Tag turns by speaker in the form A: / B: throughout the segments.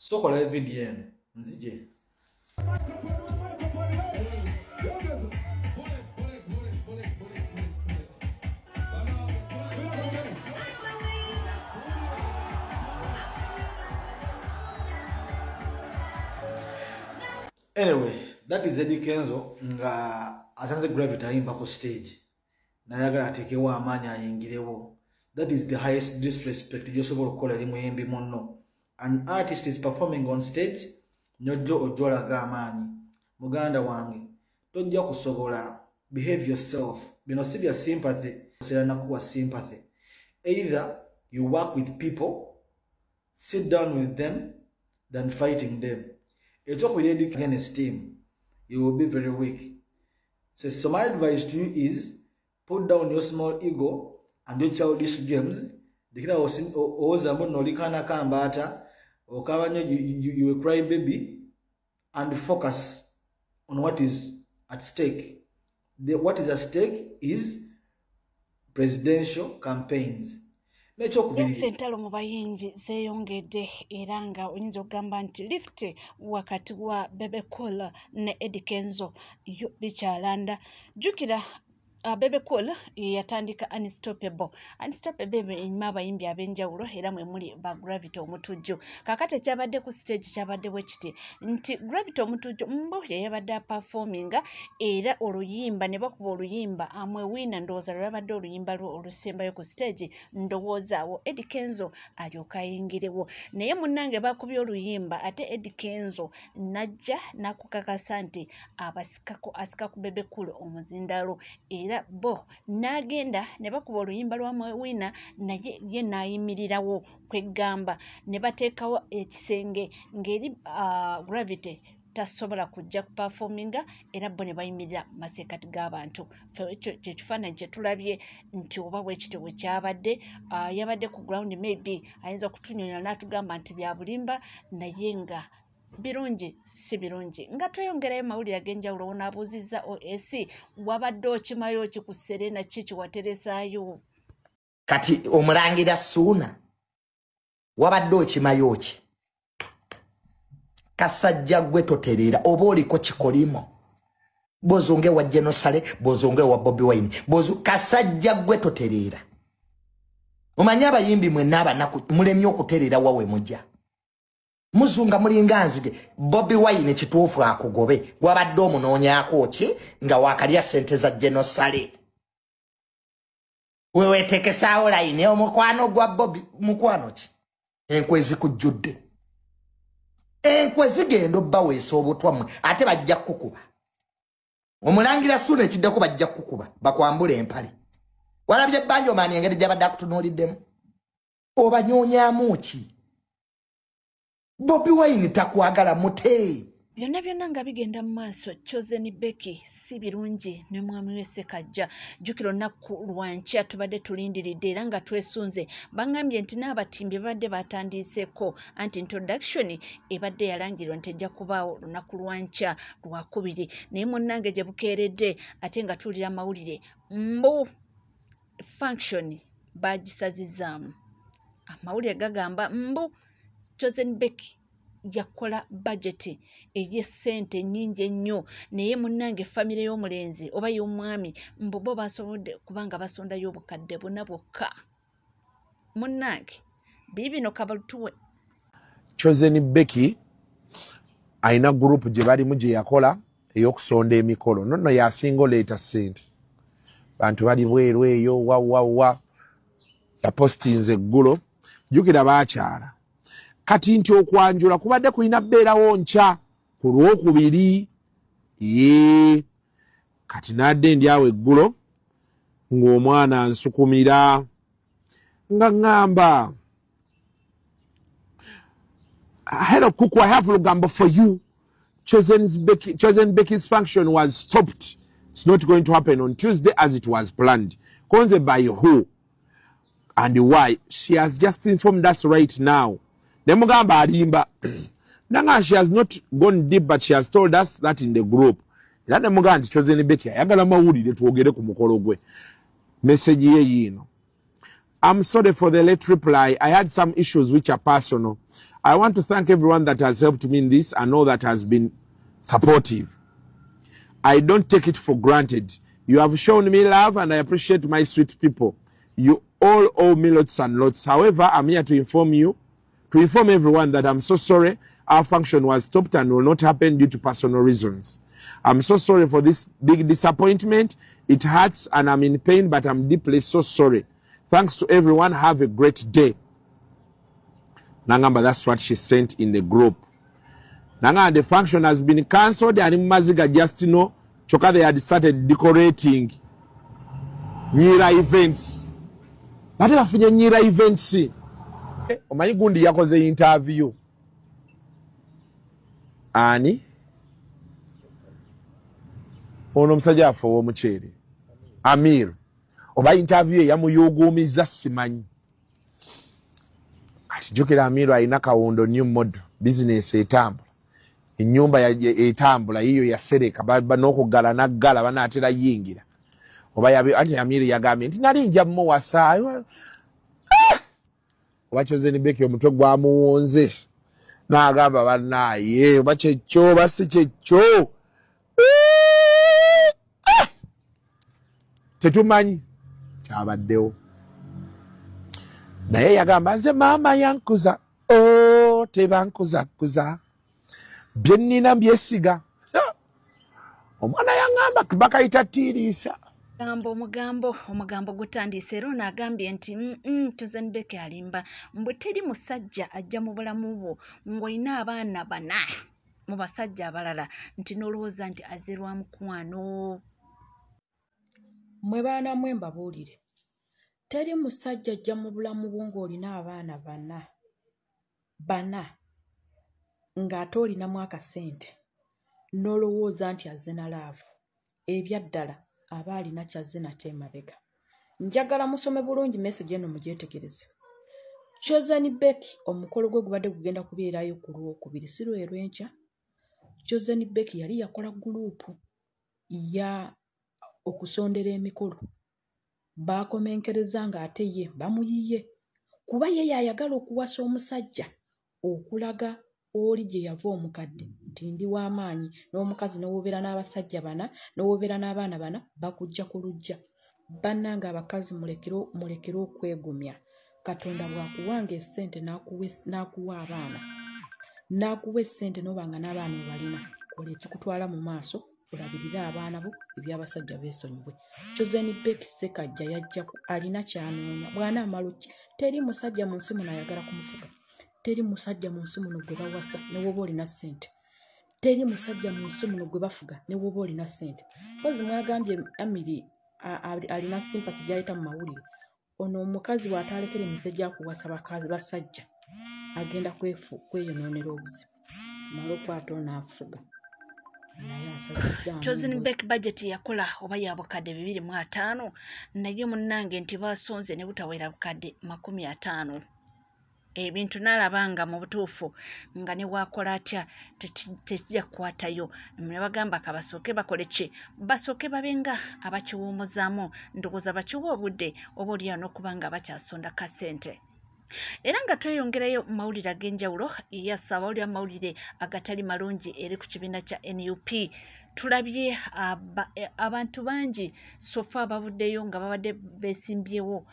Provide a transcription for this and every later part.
A: So kola video nzije. Anyway, that is Eddie Kenzo nga asanze Gravity ayimba ku stage. Nayagala atekewo amaanyi ayingirewo. That is the highest disrespect gyosobola okukola eri muyimbi munno. An artist is performing on stage, nyojo ojolaga amaanyi. Muganda wange, tojja kusobola. Behave yourself. Bino si bya sympathy. Serana kuwa sympathy. Either you work with people, sit down with them, than fighting them. You talk with Eddie against him, you will be very weak. So my advice to you is, put down your small ego and your childish games. You will cry baby and focus on what is at stake. What is at stake is presidential campaigns.
B: Sentalo mu bayimbi zeeyongedde era nga oyinza okugamba nti lift wakati wa Bebe Cool ne Eddie Kenzo yo bikyalanda. Jukira Bebe Cool yatandika Unstoppable. Unstoppable enyuma abayimbi ab'enjawulo era mwe muli ba Gravity omutujju. Kakati kyabadde ku stage kyabadde bwekiti nti Gravity omutujju mbo yabadde performinga era oluyimba ne bakuba oluyimba amwe wina ndowooza lwabadde oluyimba olusembayo ku stage ndowooza Eddie Kenzo alyoka ayingirewo naye munnange bakubye oluyimba ate Eddie Kenzo najja nakukakasa nti asika ku Bebe Cool omuzindalo era bo nagenda ne bakuba oluyimba lwa wina naye ye nayimirirawo kwegamba ne bateekawo ekisenge ngeri Gravity tasobola kujja performinga era bo ne bayimirira masekati g'abantu kye kifaananyi kye tulabye nti oba bwekiti bwe kyabadde yabadde ku ground maybe ayinza okutunyonyola n'atugamba nti bya bulimba naye nga birungi si birungi nga tweyongerayo mawulire ag'enjawulo wonaabuuzizza OS wabadde okimayo ki ku Serena kiki wateresaayo
C: kati omulangira Suuna wabadde okimayo ki kasajja gwe totereera oba oliko kikolimo bozonge wa Genosale bozonge wa Bobi Wine kasajja gwe totereera omanya abayimbi mwe n'abanaku mulemye okutereera wawe mujja muzunga mulinganzige Bobi Wine kituufu akugobe wabadde omunoonyaako ki nga wakalya sente za Genosale wewe tekesaawo layini omukwano gwa Bobi mukwano ki enkwe zikujjudde enkwe zigenda obba weesa obutwammwe ate bajja kukuba omulangira Suuna ekiddeko bajja kukuba bakwambula empale walabye Banjo maani engeri gyabadde akutunuuliddemu obanyoonyaamu ki Bobi Wine takwagala muteeyi
B: byonna nga bigenda mu maaso Chosen Becky si birungi ne mwami we Ssekaggya jjukira olunaku lwankya tubadde tulindiridde era nga twesunze bangambye nti n'abatimbi babadde batandiiseeko anti introduction ebadde yalangirwa nti ejja kubaawo olunaku lwankya lwakubiri naye munnange gye bukeeredde ate nga tuwulira amawulire mbu function bagisazizaamu amawulire gagamba mbu Chosen Becky yakola budget ey'essente nnyingi ennyo naye munnange famire y'omulenzi oba y'omwami mbobo basobodde kubanga basondayo obukadde bonna bwokka munnange biibino kabalutuwe
D: Chosen Becky aina group gye balimu gye yakola ey'okusonda emikolo nonno yasinga oleeta ssente bantu bali bweru eyo wawawa yapostinze eggulo jjukira baakyala kati nti okwanjula kubadde kulina bbeerawo nkya ku Lwokubiri kati nadde ndi awo eggulo ng'omwana ansukumira nga ngamba hello Kuku, I have lugambo for you. Chosen Becky's function was stopped. It's not going to happen on Tuesday as it was planned. Konze by who and why? She has just informed us right now. Nemugamba alimba. Nanga she has not gone deep, but she has told us that in the group. Era nemugamba nti Chosen Becky ayagala mawulire twogere ku mukolo gwe. Message ye yino. I'm sorry for the late reply. I had some issues which are personal. I want to thank everyone that has helped me in this and all that has been supportive. I don't take it for granted. You have shown me love and I appreciate my sweet people. You all owe me lots and lots. However, I'm here to inform everyone that I'm so sorry our function was stopped and will not happen due to personal reasons. I'm so sorry for this big disappointment. It hurts and I'm in pain, but I'm deeply so sorry. Thanks to everyone. Have a great day. Nangamba, that's what she sent in the group. Nanga, the function has been cancelled and Maziga just Choka they had started decorating Nyira events. But they have Nyira events. Omanyi gundi yakoze interview. Ani? Ono msajja afo omucheri. Amir. Oba interview yamuyogomiza simanyi. Atijukira Amir ayina kawondo new model business etambula. Enyumba ya etambula hiyo ya sereka baba nokugala nagala banatera yingira. Oba yabi ati Amir yagambye nti nalinja mu wasa. Wachoze ni beki omutwe gwa muwonze. Na agamba banaye bachecho basichecho. Tetumanyi kyabaddewo. Naye yagamba nze mama yankuza. Oh, tebankuza kuza. Byennina byesiga. Omwana yangamba bakayita tirisa.
B: Omugambo gutandise era n'agambye nti Chosen Beki alimba mbwe teri musajja ajja mu bulamu bwo ng'olina abaana bana mu basajja abalala nti n'olowooza nti azirwa mukwano.
E: Mwe baana mwe mbabuulire teri musajja ajja mu bulamu bwo ng'olina abaana bana ng'ate olinamu akasente n'olowooza nti azze na laavu ebyaddala aba alina kyazze nate emabega. Njagala musome bulungi message eno mugyetegereze. Chosen Beki omukolo gwe gubadde gugenda kubeerayo ku Lwokubiri si Lwenkya. Chosen Beki yali yakola gurupu ya okusondera emikolo. Baakomenkereza ng'ate ye bamuyiye kuba ye yayagala okuwasa omusajja okulaga oli gye yava omukadde nti ndi w'amaanyi n'omukazi n'owobeera n'abasajja bana n'owobeera n'abaana bana bakujja ku lujja. Bannanga abakazi mulekere okwegumya. Katonda bw'akuwanga essente n'akuwa abaana n'akuwa essente n'obanga n'abaana balina kola ekikutwala mu maaso olabirire abaana bo ebyabasajja beesonyiwe. Chosen Beki Sekajja yajja alina kyanoonya bw'anaamala teri musajja mu nsi muno ayagala kumufuga. Teri musajja mu nsi muno gwe bawasa ne woba olina ssente. Teri musajja mu nsi muno gwe bafuga ne woba olina ssente. Kozi mwagambye Amiri alina simpasi gy'ayita mu mawulire. Ono omukazi bw'ataalekera emize gyakuwasa basajja agenda kweyonoonera obuzibu. Mala okwata onaafuga.
B: Chosen Beki budget yakola oba ya bukadde 205 naye munnange nti basonze ne butawera bukadde 50. Ebintu nalabanga mu butuufu nga ne wakola atya tekijja kukwatayo. Ne bagamba kabasooke bakole ki? Basooke babenga abakiwummuzaamu ndowooza bakiwa obudde oba olya n'okubanga bakyasonda kasente. Era nga tweyongerayo mu mawulire ag'enjawulo ya Ssabawulira mawulire agatali malungi eri ku kibiina kya NUP. Tulabye abantu bangi sofa abavuddeyo nga babadde beesimbyewo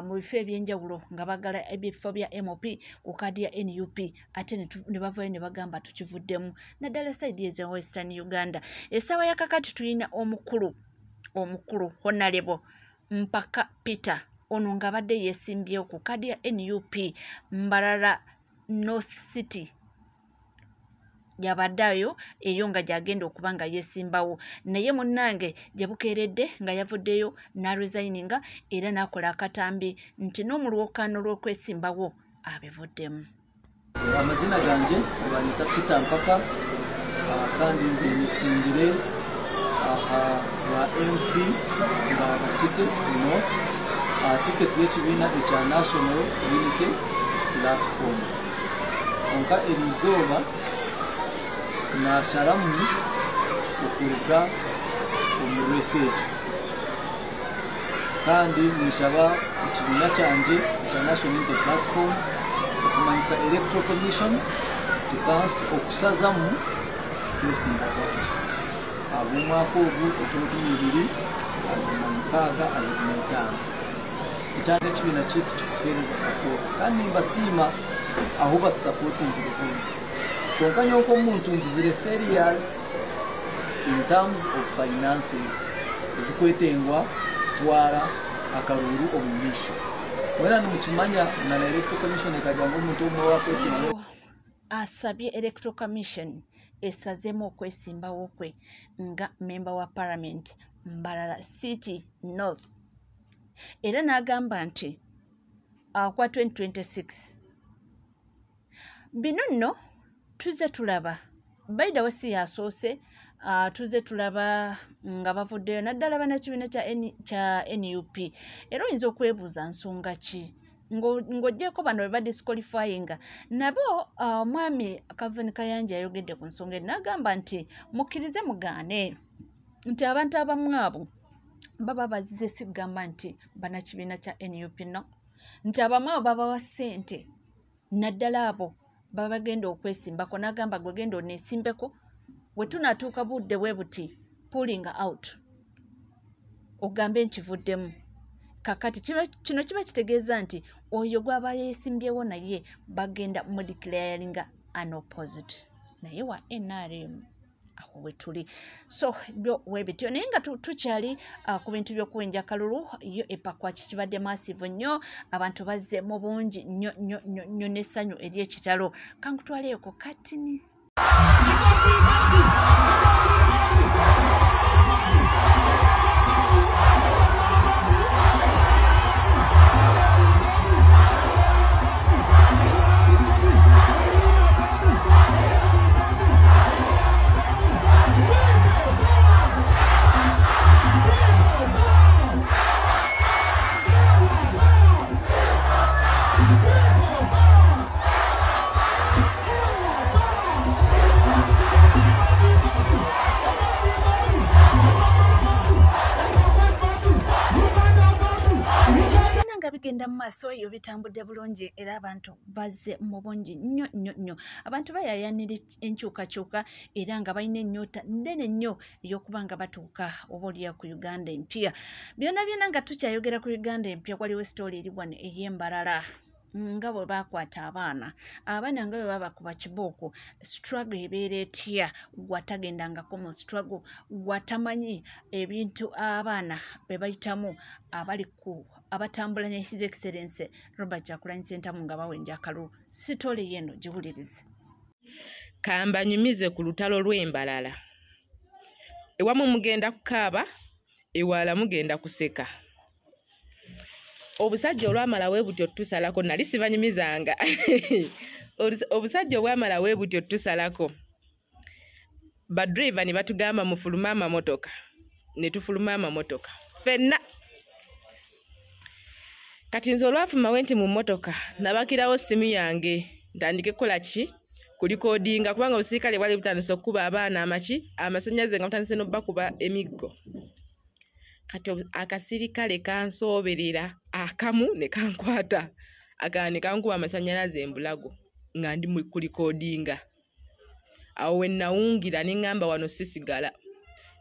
B: mu bifo ebyenjawulo nga bagala ebifo bya MOP ku kaadi ya NUP ate ne bavayo ne bagamba tukivuddemu naddala saidi eza Western Uganda. Essaawa ya kakati tulina omukulu Honorable Mpaka Peter ono nga badde yeesimbyewo ku kaadi ya NUP Mbarara North City yabaddayo eyo nga gyagenda okuba nga yeesimbawo naye munnange gye bukeeredde nga yavuddeyo n'aresigninga era n'akola akatambi nti n'omulwokaano lw'okwesimbawo abivuddemu.
F: Amazina gange banyita Peter Mpaka kandi nisimbire aha wa MP Mbarara City North tiketi y'ekibiina ekya National Unity Platform. Onka erizooba nasharamu okuruga omurwesi ekyo kandi nishaba ekibiina kyangye ekya National Unity Platform kumanyisa electoral commission tukansi okusazamu kwesimba kwaki ab'omwaka ogwo ogw'omukaaga ekyanga ekibiina kyaitu kikutuheereza sapooti kandi nimbasiima aho batusapootingi bulungi konka nyonka omuntu ngizire failures in terms of finances ezikwetengwa kutwara akaruru omu misho mwena nimukimanya na electoral commission ekajja ng'omuntu omwe wakwesimba
B: asabye electoral commission esazeemu okwesimbawo kwe nga member wa parliament Mbarara City North era n'agamba nti kwa 2026 bino nno tuze tulaba baida wasi yasoose tuze tulaba nga bavuddeyo naddala bannakibiina kya NUP era oyinza okwebuuza nsonga ki ng'oggyeko bano bwe badisqualifyinga nabo omwami Calvin Kayanja ayogedde ku nsonga n'agamba nti mukkirize mugaane nti abantu abamu abo baba bazize sigamba nti bannakibiina kya NUP no nti abamu abo babawa ssente naddala abo baba bagenda okwesimbako n'agamba gwe genda oneesimbeko we tunaatuuka budde bwe buti pulling out ogambe nkivuddemu kakati kino kiba kitegeeza nti oyo gwaba yeesimbyewo naye bagenda mudeclaringa unopposed naye wa NRM aho we tuli so byo webityo naye nga tukyali ku bintu by'okuwenja kalulu yo epakwa kibadde massive nnyo abantu bazze mu bungi nnyo n'essanyu ery'ekitalo kankutwaleeko katini bigenda mu maaso eyo bitambudde bulungi era abantu bazze mu bungi nnyo abantu bayayanira enkyukakyuka era nga balina ennyota nnene nnyo ey'okuba nga batuuka oba olya ku Uganda empya byonna nga tukyayogera ku Uganda empya waliwo sitooli eri wano ey'Embarara nga bwe bakwata abaana nga bwe babakuba kibooko struggle ebeera etya watagendangako mu struggle watamanyi ebintu abaana bwe bayitamu abatambula ne His Excellency Robert Kyagulanyi Ssentamu nga bawenja akalulu sitoole yeno giwulirize
G: kambanyumize ku lutalo lw'Embarara ewamu mugenda kukaaba ewala mugenda kuseka obusajja olwamala weebutyo tusalako nali sibanyumizanga obusajja obwamala weebutyo tusalako badriver ne batugamba mufuluma amamotoka ne tufuluma amamotoka fenna kati nze olwafuma wenti mu mmotoka nabakirawo simu yange ntandike kukola ki kulikodinga kubanga obusirikale bwali butandise okukuba abaana amasannyalaze nga butandise n'obakuba emiggo kati akasirikale kansooberera akamu ne kankwata akalala ne kankuba amasannyalaze embulago nga ndi kulikodinga awo we nawungira ne ŋŋamba wano sisigala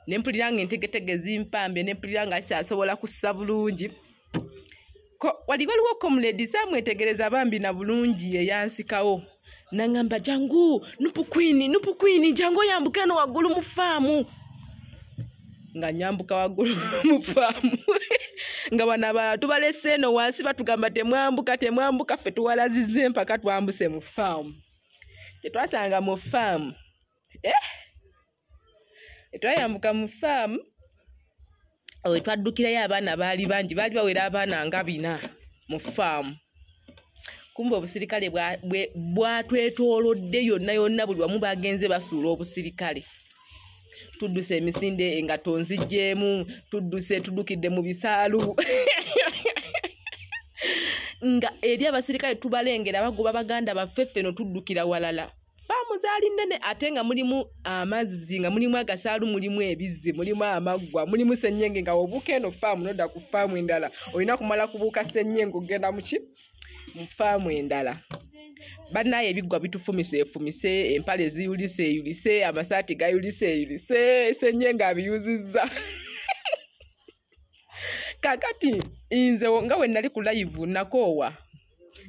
G: ne mpulira nga entegetege zimpambye ne mpulira nga siasobola kussa bulungi wali waliwo comrade samwetegereza bambi na bulungi eyansikawo naŋŋamba jangu nupu queen jangu oyambuke eno waggulu mu faamu nga nyambuka waggulu mu faamu nga bano abalala tubalese eno wansi batugamba temwambuka ffe tuwalazize mpaka twambuse mu faamu tetwasanga mu faamu etwayambuka mu faamu owe twaddukirayo abaana baali bangi baali bawera abaana nga 4 mu faamu kumbe obusirikale bwatwetoolodde yonna buli wamu bagenze basuula obusirikale tudduse emisinde nga tonzijjeemu tuddukidde mu bisaalu nga eri abasirikale tubalengera bagoba baganda baffe ffeno tuddukira walala faamu zaali nnene ate nga mulimu amazzi nga mulimu agasaalu mulimu ebizzi mulimu amaggwa mulimu ssennyenge nga obuuka eno faamu nodda ku faamu endala olina kumala kubuuka ssennyenge ogenda muki mu faamu endala Bannaye ebiggwa bitufumise empale ziyulise amasaati gayulise senye nga abiyuzizza kakati inze nga we nali ku live nakoowa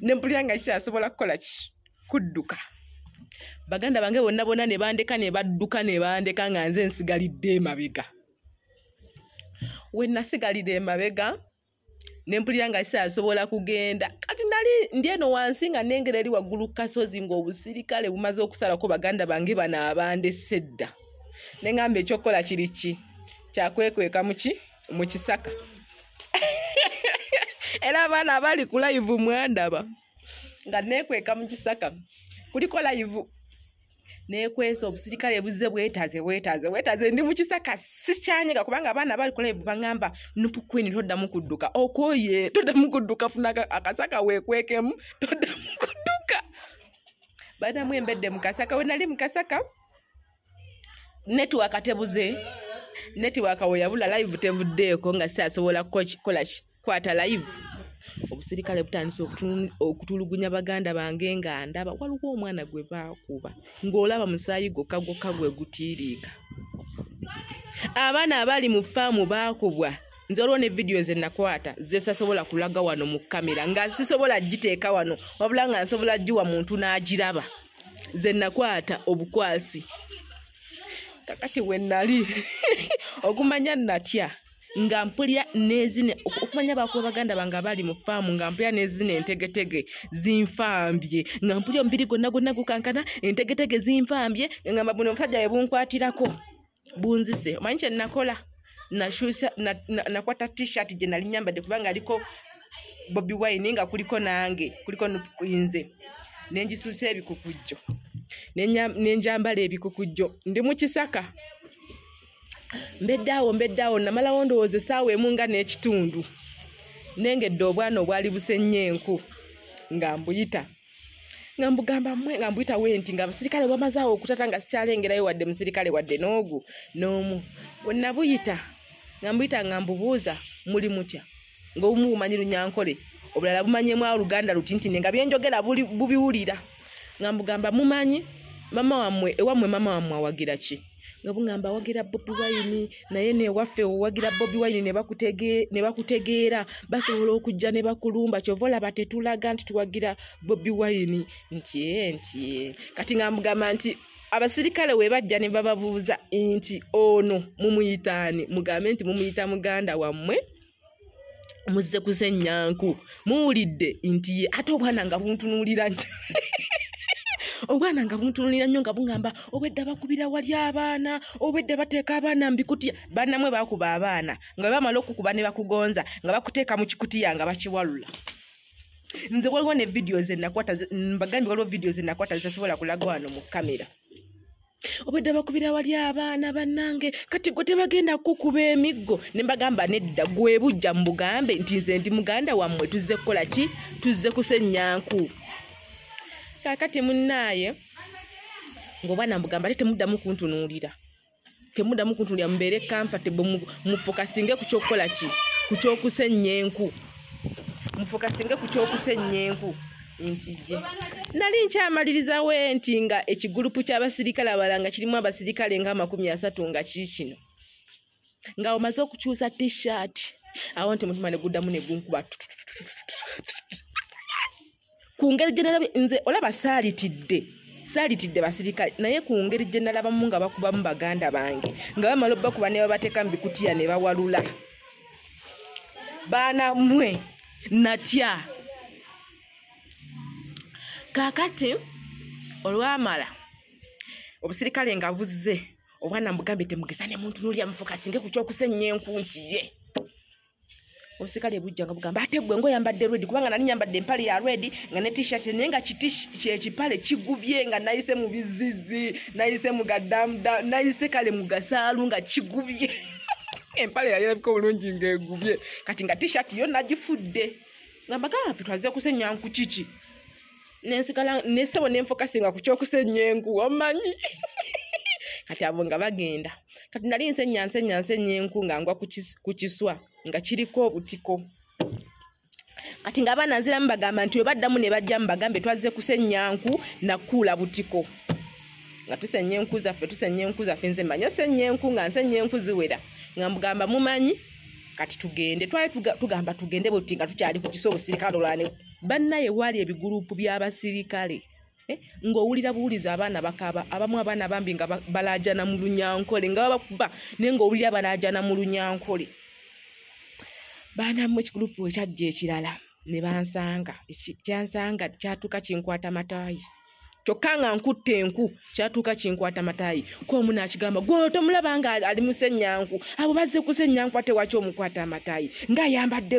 G: ne mpulira nga kyasobola kukola ki kudduka baganda bange bonna ne bandeka ne badduka ne bandeka nga nze nsigalidde emabega we nasigalidde emabega ne mpulira nga kyasobola kugenda kati nali ndi eno wansi nga nengera eri waggulu kasozi ng'obusirikale bumaze okusalako baganda bange bano abandese dda ne ngamba ekyokukola kiri ki kyakwekweka mu kisaka era abaana abali ku live mwandaba nga nekweka mu kisaka kuliko live nekwesa obusirikale buzze bwetaaze ndi mu kisaka sikyanyega kubanga abaana abali ku live bangamba nupukwini toddamu kudduka okoye toddamu kudduka funa akasaka wekwekemu toddamu kudduka banamu embedde mu kasaka we nali mu kasaka network atebuze network weyabula live tevuddeeko nga siasobola kukola kwata live obusirikale butandise okutulugunya baganda bange nga ndaba waliwo omwana gwe baakuba ng'olaba musaayi gwokka gwe gutiiriika abaana abali mu faamu baakubwa nze olwo ne vidiyo ze nakwata zesasobola kulaga wano mu kamera nga sisobola giteeka wano wabula nga nsobola giwa muntu n'agiraba ze nakwata obukwasi kakati we nali okumanya natya nga mpulira nezine okumanya bakuba baganda bange abali mu faamu nga mpulira nezine entegetege zinfambye nga mpulira omubiri gonna gukankana entegetege zinfambye ngamba buno omusajja we bunkwatirako bunzise omanyi kye nakola nakwata t-shirt gye nali nyambadde kubanga aliko Bobi Wine nga kuliko nange kuliko nze nenjisusa ebikukujjo nenjambala ebikukujjo ndi mu kisaka mbeddawo namalawo ndowooza essaawa emu nga n'ekitundu nengedde obwana obwali busennyenku nga mbuyita nga mbugamba mmwe nga mbuyita wenti nga abasirikale bamazaawo okutata nga sikyalengerayo wadde musirikale wadde n'omu bwe nabuyita nga mbuyita nga mbubuuza muli mutya ng'obumu bumanyi Lunyankole obulala bumanyemu Oluganda lutintine nga byenjogera bubiwulira nga mbugamba mumanyi mama wammwe ewammwe mama wammwe awagira ki nga bungamba awagira Bobi Wine naye newaffe owagira Bobi Wine ne bakutegeera basobola okujja ne bakulumba kyova olaba tetulaga nti tuwagira Bobi Wine nti kati nga mugamba nti abasirikale we bajja ne bababuuza nti ono mumuyitaani mugambe nti mumuyita muganda wammwe muzze kusenyanku muwulidde nti ate obwana nga buntunuulira nti obwana nga buntunuulira nnyo nga bungamba obwedda bakubira wali abaana obwedda bateeka abaana mbikutiya bannamwe bakuba abaana nga bamala okukuba ne bakugonza nga bakuteeka mu kikutiya nga bakiwalula nze waliwo ne vidiyo ze nakwata mbagambye waliwo vidiyo ze nakwata zisasobola kulaga wano mu kamera obwedda bakubira wali abaana bannange kati gwe tebagenda kukuba emiggo ne mbagamba nedda gwe bujja mbugambe nti nze ndi muganda wammwe tuzze kukola ki tuzze kusenyanku kakati munnaye ng'obwana mbugamba ate temuddamu kuntunuulira mubeere comfortable mufokasinge ku kyokukola ki ku kyokusenyenku mufokasinge ku kyokusenyenku nti je nali nkyamalirizawo nti nga ekigurupu ky'abasirikale abalanga kirimu abasirikale nga 30 nga kiikino nga omaze okukyusa t-shirt awo nti mutima ne guddamu ne gunkuba ku ngeri gye nalaba nze olaba saalitidde basirikale naye ku ngeri gye nalabamu nga bakubamu baganda bange nga bamala obbakuba ne babateeka mu bikutiya ne bawalula baana mmwe natya kakati olwamala obusirikale nga buzze obwana mbugambe temugeza ne muntu nulya mufokasinge ku kyokusenyenku nti ye obusirikale bujja nga bugamba ate gwe ngoyambadde red kubanga nali nyambadde empale ya red nga ne t-shirt naye nga kyekipale kigubye nga nayise mu bizizi nayise mu gadamda nayise kale mu gasaalu nga kigubye empale yali erabika bulungi ng'egubye kati nga t-shirt yo nagifudde nga mbagamba twaze kusenyanku kiki nensigala nesebo nenfokasinga ku kyokusenyenku omanyi kati abo nga bagenda kati nali nsenyanku nga ngwa ku kiswa nga kiriko obutiko ati nga abaana nziramu bagamba nti webaddamu ne bajja mu bagambe twazze kusenyanku nakuula butiko nga tusenye enku zaffe nze mmanyi osenye enku nga nsenye enku ziwera nga mugamba mumanyi kati tugende twali tugamba tugende buti nga tukyali ku kiso obusirikale olwane bannaye wali ebigurupu by'abasirikale ng'owulira buwuliza abaana bakaba abamu abaana bambi nga balaajana mu lunyankole nga babakuba naye ng'owulira balaajana mu lunyankole baanamu ekigurupu ekyajja ekirala ne bansanga kyansanga kyatuuka kinkwata mataayi kyokka nga nkutte enku kyatuuka kinkwata mataayi kwomu n'akigamba gwe tomulaba nga ali mu ssenyanku abo bazze ku ssenyanku ate waki omukwata amataayi ng'ayambadde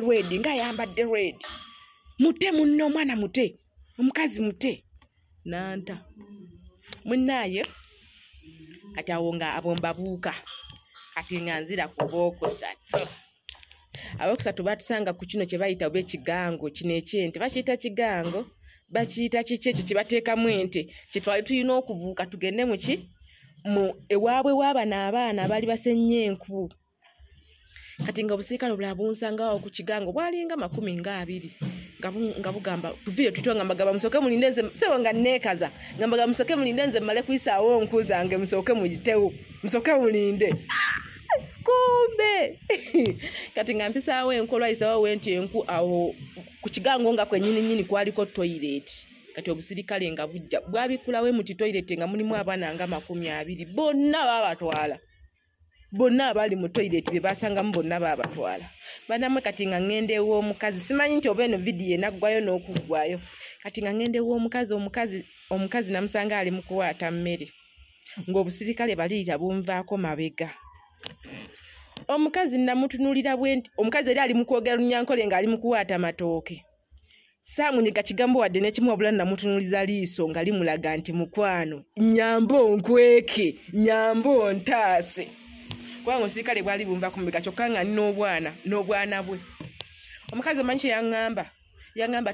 G: rwedi mute munno omwana mute omukazi mute nanta munnaaye kati awo nga abo mbabuuka kati nga nzira ku bookusatu abokusatu batusanga ku kino kye bayita oba ekigango kino ekyente bakiyita kigango bakiyita kiki ekyo kye bateekamu ente kye twali tulina okubuuka tugende mu ewaabwe w'abano abaana abaali basennya enku kati nga obusirikale obulala bunsangawo ku kigango bwalinga 20 nga bugamba tuviire tutyo nga mbagamba musooke mulinde nze sebo nga neekaza nga mbagamba musooke mulinde nze mmale kuyisaawo nku zange musooke muyitewo musooke mulinde kumbe kati nga mpisaawo enku olwayisaawo wenti enku awo ku kigango nga kwennyini kwaliko toilet kati obusirikale nga bujja bwabikulawo mu toilet nga mulimu abaana nga 20 bonna babatwala bonna abali mu toilet be basangamu bonna babatwala banamwe kati nga ngende ew'omukazi simanyi nti oba eno vidiyo enaggwayo n'okuggwayo kati nga ngende ew'omukazi namusanga ali mu kuwaata mmere ng'obusirikale baliira bunvaako mabega omukazi namutunulira bwenti omukazi yali ali mu kwogera lunyankole ng'ali mu kuwaata matooke saamunyiga kigambo wadde n'ekimu wabula namutunuliza liiso nga limulaga nti mukwano nyambo nkweke nyambo ntaase kubanga omusirikale bwali bunva ku mbega kyokka nga n'obwana bwe omukazi omanyi kye yaŋŋamba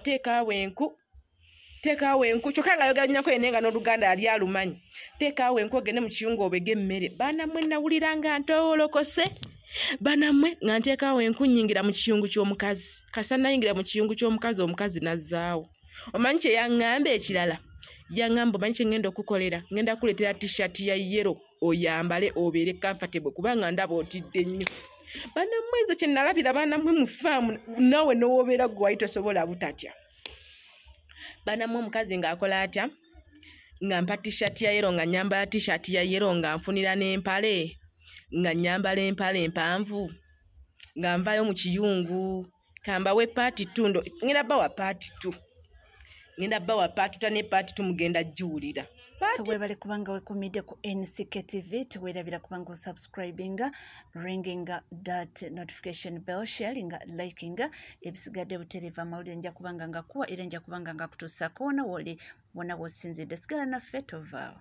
G: teekaawo enku kyokka nga ayogera nnyako yene nga n'oluganda yali alumanyi teekaawo enku ogende mu kiyungu obege emmere baanammwe nawulira nga ntowolokose banamwe nga nteekaawo enku nnyingira mu kiyungu ky'omukazi kasa nayingira mu kiyungu ky'omukazi omukazi nazzaawo omanyi kye yaŋŋamba ekirala yaŋŋamba omanyi kye ŋŋenda okukolera ŋŋenda kuleetera t-shirt ya yero oyambale obeere comfortable kubanga ndaba otidde nnyo banamwe nze kye nalabira banamwe mu faamu naawe n'owobeera gwe wali tosobola butatya banamwe omukazi ng'akola atya nga mpa t-shirt ya yero nga nyambala t-shirt ya yero nga nfunira n'empale nga nyambala empale empanvu nga nvayo mu kiyungu kambawe paati 2 ngenda bawa paati 2 ne paati 2 mugenda jjuulira
B: so webale kubanga wekumide ku NCK TV tewerabira kubanga osubscribinga ringinga that notification bell sharinga likinga ebisigadde butereva amawulire nja kubanga nga kuwa era nja kubanga nga kutuusa koona woli wona wosinzidde sigala naffe tovaawo